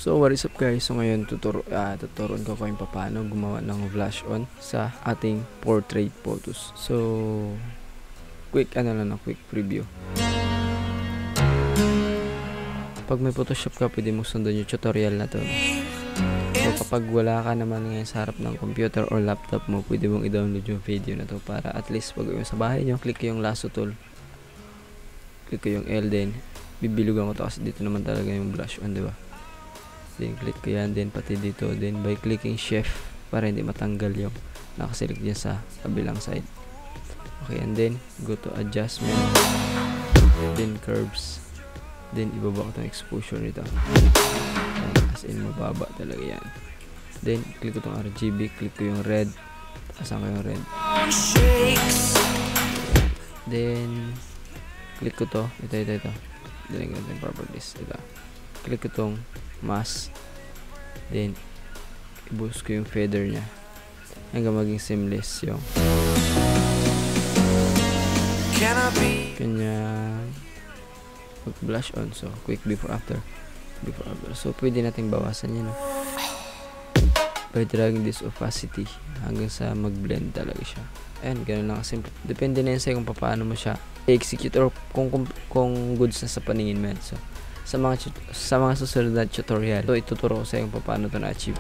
So what is up guys, so ngayon tuturuan ko kung paano gumawa ng blush on sa ating portrait photos. So quick preview. Pag may Photoshop ka, pwede mo sundan yung tutorial na to. So kapag wala ka naman ngayon sa harap ng computer or laptop mo, pwede mong i-download yung video na to para at least pag yung sa bahay nyo, click yung lasso tool, click ko yung L, din bibilugan ko to kasi dito naman talaga yung blush on, diba? Then click ko yan, then pati dito, then by clicking shift para hindi matanggal yung nakaselect dyan sa kabilang side. Okay, and then go to adjustment, then curves, then ibaba ko itong exposure nito, as in mababa talaga yan. Then click ko itong RGB, click ko yung red, asan ko yung red, then click ko to, ito then yung properties, ito click ko itong mask, then i-boost ko yung feather nya hanggang maging seamless yung kanya mag blush on. So quick before after. So pwede nating bawasan yan, no? By dragging this opacity hanggang sa mag blend talaga siya. Ayan, ganun lang simple. Depende na yan sa'yo kung paano mo siya i-execute or kung goods na sa paningin mo yan. So sa mga susunod na tutorial, so ituturo ko sa iyo paano ito na-achieve.